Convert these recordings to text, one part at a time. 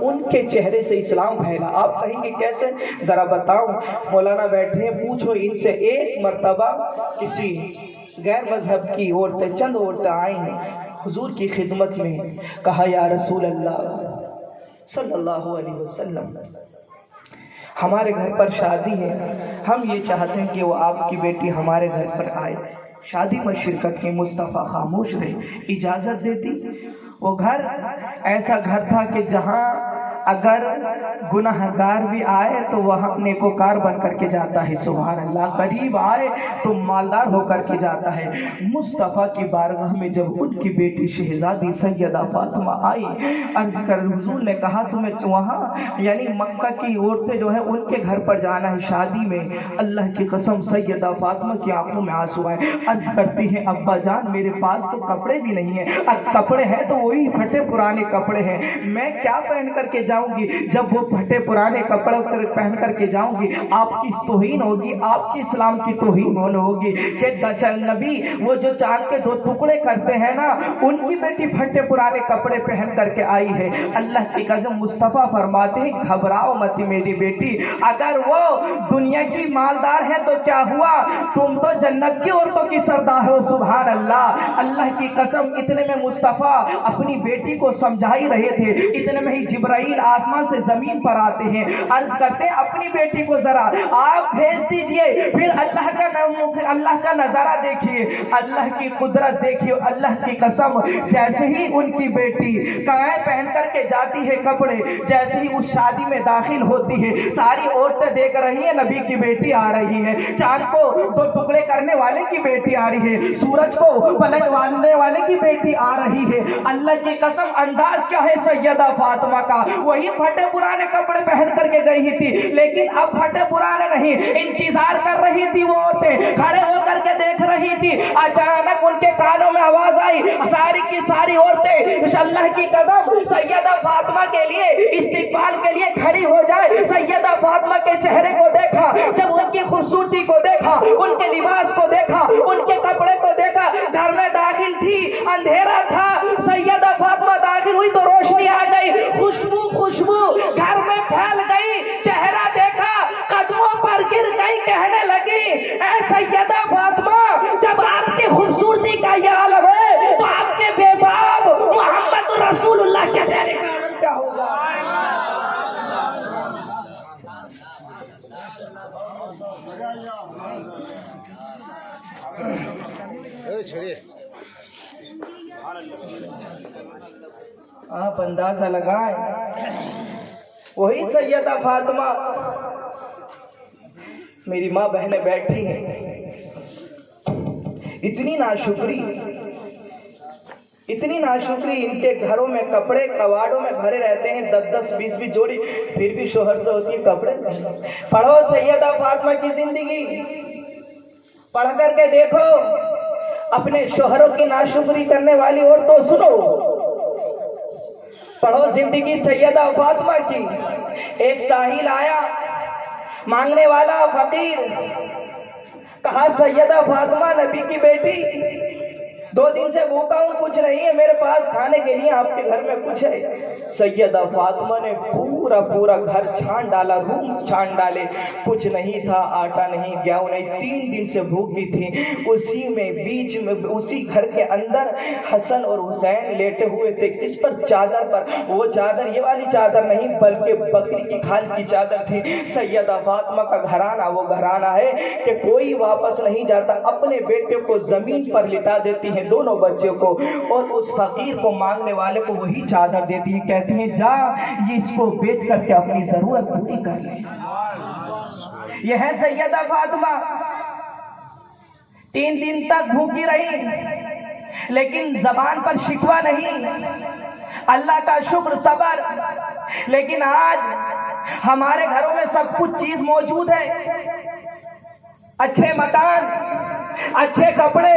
ان کے چہرے سے اسلام پھیلا۔ آپ کہیں گے کیسے؟ ذرا بتاؤ۔ مولانا بیٹھے ہیں، پوچھو ان سے ایک مرتبہ کسی غیر مذہب کی عورتیں، چند عورتیں آئیں حضور کی خدمت میں، کہا یا رسول اللہ صلی اللہ علیہ وسلم، ہمارے گھر پر شادی ہے، ہم یہ چاہتے ہیں کہ وہ آپ کی بیٹی ہمارے گھر پر آئے۔ شادی میں شرکت کی۔ مصطفیٰ خاموش رہے، اجازت دیتی۔ وہ گھر ایسا گھر تھا کہ جہاں اگر گناہ گار بھی آئے تو وہاں نیکوکار بن کر کے جاتا ہے، سبحان اللہ۔ غریب آئے تو مالدار ہو کر کے جاتا ہے۔ مصطفیٰ کی بارگاہ میں جب ان کی بیٹی شہزادی سیدہ فاطمہ آئی، عرض کر حضور نے کہا تمہیں وہاں یعنی مکہ کی عورتیں جو ہیں ان کے گھر پر جانا ہے شادی میں۔ اللہ کی قسم سیدہ فاطمہ کی آنکھوں میں آنسو آئے، عرض کرتی ہیں ابا جان میرے پاس تو کپڑے بھی نہیں ہیں، کپڑے ہیں تو وہی پھٹے پرانے کپڑے ہیں، میں کیا پہن کر کے جاؤں گی؟ جب وہ پھٹے پرانے کپڑے پہن کر کے جاؤں گی آپ کی توہین ہوگی، آپ کی اسلام کی توہین ہوگی کہ نبی وہ جو چاند کے دو ٹکڑے کرتے ہیں نا، ان کی بیٹی پھٹے پرانے کپڑے پہن کر کے آئی ہے۔ اللہ کی قسم مصطفیٰ فرماتے ہیں گھبراؤ مت میری بیٹی، اگر وہ دنیا کی مالدار ہے تو کیا ہوا، تم تو جنت کی عورتوں کی سردار ہو، سبحان اللہ۔ اللہ کی قسم اتنے میں مصطفیٰ اپنی بیٹی کو سمجھا ہی رہے تھے، اتنے میں ہی جبرائیل آسمان سے زمین پر آتے ہیں، عرض کرتے ہیں اپنی بیٹی کو ذرا آپ بھیج دیجئے، پھر اللہ کا نظارہ دیکھیے، اللہ کی قدرت دیکھیے۔ اللہ کی قسم جیسے ہی ان کی بیٹی کائیں پہن کر کے جاتی ہے کپڑے، جیسے ہی اس شادی میں داخل ہوتی ہے، ساری عورتیں دیکھ رہی ہیں نبی کی بیٹی آ رہی ہے، چاند کو دو ٹکڑے کرنے والے کی بیٹی آ رہی ہے، سورج کو پلٹوانے والے کی بیٹی آ رہی ہے۔ اللہ کی قسم انداز کیا ہے سیدہ فاطمہ کا، وہی پھٹے پرانے کپڑے پہن کر کے گئی تھی، لیکن اب پھٹے پرانے نہیں، انتظار کر رہی تھی وہ عورتیں، کھڑے ہو کر کے دیکھ رہی تھی۔ اچانک ان کے کانوں میں آواز آئی، ساری کی ساری عورتیں اللہ کی قدم سیدہ فاطمہ کے لیے استقبال کے لیے کھڑی ہو جائے۔ سیدہ فاطمہ کے چہرے کو دیکھا، جب ان کی خوبصورتی کو دیکھا، ان کے لباس کو دیکھا، ان کے کپڑے کو دیکھا، گھر میں داخل تھی، اندھیرا تھا، سیدہ فاطمہ داخل ہوئی تو روشنی آ گئی، خوشبو گھر میں پھیل گئی، چہرہ دیکھا، قدموں پر گر گئی، کہنے لگی اے سیدہ فاطمہ جب آپ کی خوبصورتی کا یہ عالم ہے تو آپ کے بے باپ محمد رسول اللہ کے چہرے کا عالم کیا ہوگا؟ آپ اندازہ لگائیں، وہی سیدہ فاطمہ، میری ماں بہنیں بیٹھی ہیں، اتنی ناشکری ان کے گھروں میں کپڑے کواڑوں میں بھرے رہتے ہیں، 10-20 جوڑی، پھر بھی شوہر سے ہوتی ہے کپڑے۔ پڑھو سیدہ فاطمہ کی زندگی، پڑھ کر کے دیکھو، اپنے شوہروں کی ناشکری کرنے والی عورتوں سنو، پڑھو زندگی سیدہ فاطمہ کی۔ ایک ساحل آیا، مانگنے والا فقیر، کہا سیدہ فاطمہ نبی کی بیٹی 2 دن سے بھوکا ہوں، کچھ نہیں ہے میرے پاس کھانے کے لیے، آپ کے گھر میں کچھ ہے؟ سیدہ فاطمہ نے پورا گھر چھان ڈالا، روم چھان ڈالے، کچھ نہیں تھا، آٹا نہیں، گیہوں نہیں، 3 دن سے بھوکی تھی۔ اسی میں بیچ میں اسی گھر کے اندر حسن اور حسین لیٹے ہوئے تھے، کس پر؟ چادر پر۔ وہ چادر یہ والی چادر نہیں بلکہ بکری کی کھال کی چادر تھی۔ سیدہ فاطمہ کا گھرانہ وہ گھرانہ ہے کہ کوئی واپس نہیں جاتا، اپنے بیٹے کو زمین پر لٹا دیتی ہے، دونوں بچوں کو، اور اس فقیر کو مانگنے والے کو وہی چادر دیتی ہے، کہتی ہیں جا یہ اس کو بیچ کر کے اپنی ضرورت پوری کر لے۔ یہ ہے سیدہ فاطمہ، 3 دن تک بھوکی رہی لیکن زبان پر شکوہ نہیں، اللہ کا شکر، صبر۔ لیکن آج ہمارے گھروں میں سب کچھ چیز موجود ہے، اچھے مکان، اچھے کپڑے،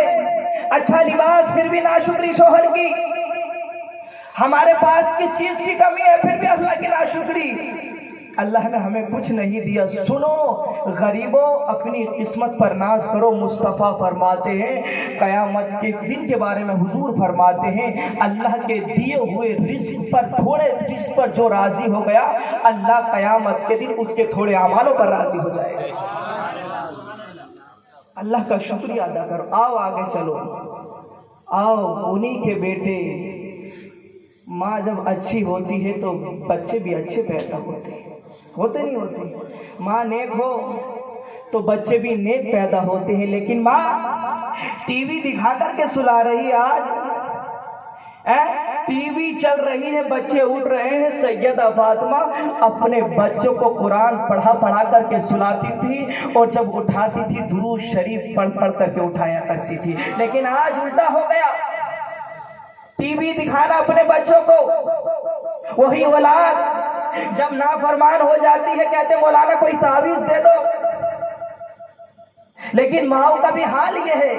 اچھا لباس، پھر بھی ناشکری شوہر کی۔ ہمارے پاس کس چیز کی کمی ہے پھر بھی اللہ کی ناشکری۔ अल्लाह ने हमें कुछ नहीं दिया। सुनो गरीबों, अपनी किस्मत पर नाज करो। मुस्तफ़ा फरमाते हैं, क़यामत के दिन के बारे में हुजूर फरमाते हैं, अल्लाह के दिए हुए रिस्क पर, थोड़े रिस्क पर जो राजी हो गया, अल्लाह क़यामत के दिन उसके थोड़े अमालों पर राजी हो जाएगा। अल्लाह का शुक्रिया अदा करो। आओ आगे चलो, आओ। उन्हीं के बेटे, माँ जब अच्छी होती है तो बच्चे भी अच्छे पैदा होते नहीं होते। माँ नेक हो तो बच्चे भी नेक पैदा होते हैं। लेकिन माँ टीवी दिखा करके सुला रही है, आज टीवी चल रही है, बच्चे उठ रहे हैं। सैयदा फातिमा अपने बच्चों को कुरान पढ़ा करके सुलाती थी, और जब उठाती थी दुरूद शरीफ पढ़ करके उठाया करती थी। लेकिन आज उल्टा हो गया, टीवी दिखाना अपने बच्चों को। वही औलाद जब नाफरमान हो जाती है, कहते मौलाना कोई तावीज दे दो। लेकिन माओ का भी हाल ये है,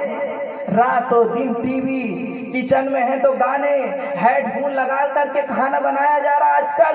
रातों दिन टीवी, किचन में है तो गाने, हेडफोन लगा करके खाना बनाया जा रहा आजकल।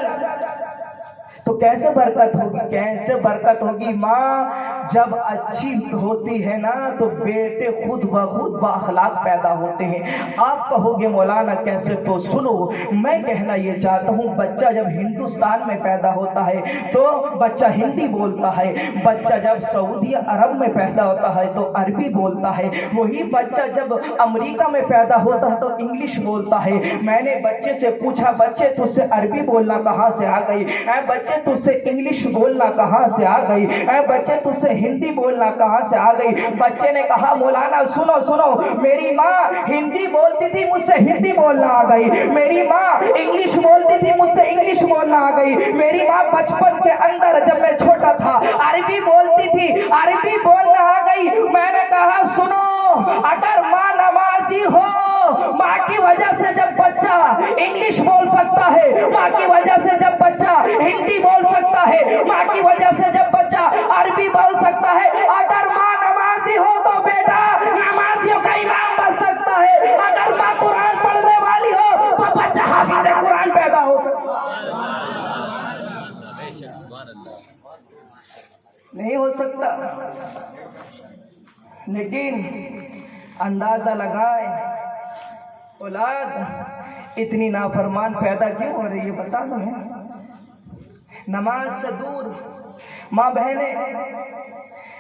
तो कैसे बरकत होगी, कैसे बरकत होगी। माँ जब अच्छी होती है ना, तो बेटे खुद ब खुद बाअखलाक पैदा होते हैं। आप कहोगे मौलाना कैसे, तो सुनो, मैं कहना ये चाहता हूँ, बच्चा जब हिंदुस्तान में पैदा होता है तो बच्चा हिंदी बोलता है। बच्चा जब सऊदी अरब में पैदा होता है तो अरबी बोलता है। वही बच्चा जब अमेरिका में पैदा होता है तो इंग्लिश बोलता है। मैंने बच्चे से पूछा, बच्चे तुझसे अरबी बोलना कहाँ से आ गई? बच्चे तुझसे इंग्लिश बोलना कहाँ से आ गई? बच्चे तुझसे हिंदी बोलना कहाँ से आ गई? बच्चे ने कहा, मौलाना सुनो सुनो, मेरी माँ हिंदी बोलती थी, मुझसे हिंदी बोलना आ गई। मेरी माँ इंग्लिश बोलती थी, मुझसे इंग्लिश बोलना आ गई। मेरी माँ बचपन के अंदर जब मैं छोटा था अरबी बोलती थी, अरबी बोलना आ गई। मैंने कहा, सुनो, अगर माँ नमाजी हो, माँ की वजह से जब बच्चा इंग्लिश बोल सकता है, माँ की वजह से जब बच्चा हिंदी बोल सकता है, माँ की वजह से जब बच्चा अरबी बोल सकता है, अगर माँ नमाजी हो तो बेटा नमाजियों का इमाम बन सकता है। अगर माँ कुरान पढ़ने वाली हो तो बच्चा हाफिज़ कुरान पैदा हो सकता है। नहीं हो सकता। लेकिन अंदाजा लगाए, औलाद इतनी नाफरमान पैदा क्यों हो रही है, बता दो। नमाज से दूर। माँ बहने,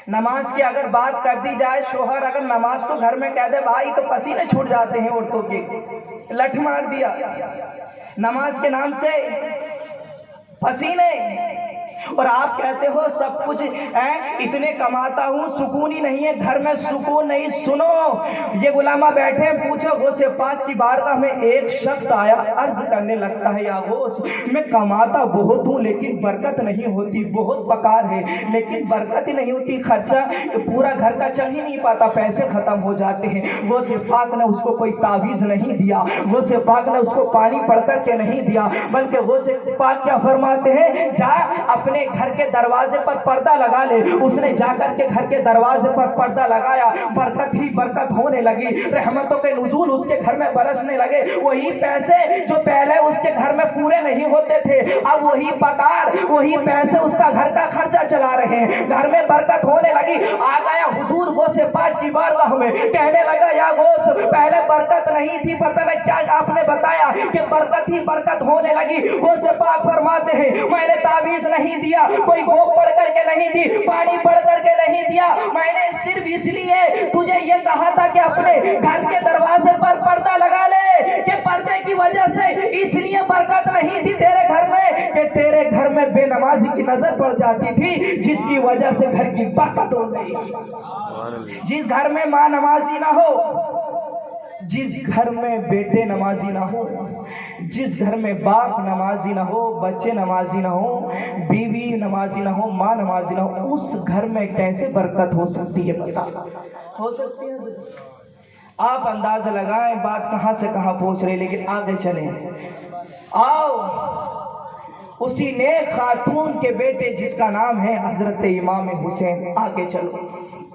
नमाज की अगर बात कर दी जाए, शोहर अगर नमाज को घर में कह दे, भाई तो पसीने छूट जाते हैं औरतों के, लठ मार दिया नमाज के नाम से, पसीने। और आप कहते हो सब कुछ है, इतने कमाता हूँ, सुकून ही नहीं है घर में, सुकून नहीं। सुनो, ये गुलामा बैठे, पूछो गौसे पाक की बारगाह में एक शख्स आया, अर्ज करने लगता है, या गौस, मैं कमाता बहुत हूँ लेकिन बरकत नहीं होती, बहुत बकार है लेकिन बरकत ही नहीं होती, खर्चा पूरा घर का चल ही नहीं पाता, पैसे खत्म हो जाते हैं। गौसे पाक ने उसको कोई तावीज नहीं दिया, गौसे पाक ने उसको पानी पढ़ करके नहीं दिया, बल्कि गौसे पाक क्या फरमाते हैं, जा अपने घर के दरवाजे पर पर्दा लगा ले। उसने जाकर के घर के दरवाजे पर पर्दा लगाया, बरकत ही बरकत होने लगी, रहमतों के नुज़ूल उसके घर में बरसने लगे। वही पैसे जो पहले उसके घर में पूरे नहीं होते थे, अब वही पगार, वही पैसे उसका घर का खर्चा चला रहे हैं, घर में बरकत होने लगी। आ गया हुजूर गौसे पाक की बारगाह में, कहने लगा, या गौस, पहले बरकत नहीं थी, पता नहीं क्या आपने बताया कि बरकत ही बरकत होने लगी। गौसे पाक फरमाते हैं, मैंने तावीज नहीं दिया, कोई गोप पढ़ करके नहीं दी, पानी पढ़ करके नहीं दिया, मैंने सिर्फ इसलिए तुझे ये कहा था कि अपने घर के दरवाजे पर पर्दा लगा ले, कि पर्दे की वजह से इसलिए बरकत नहीं थी तेरे घर में कि तेरे घर में बेनमाजी की नजर पड़ जाती थी, जिसकी वजह से घर की बरकत हो गई। जिस घर में माँ नमाजी ना हो, जिस घर में बेटे नमाजी ना हो, जिस घर में बाप नमाजी ना हो, बच्चे नमाजी ना हो, बीवी नमाजी ना हो, माँ नमाजी ना हो, उस घर में कैसे बरकत हो सकती है? बता, हो सकती है? आप अंदाजा लगाएं बात कहां से कहां पहुंच रही। लेकिन आगे चलें, आओ उसी नेक खातून के बेटे जिसका नाम है हजरत इमाम हुसैन, आगे चलो।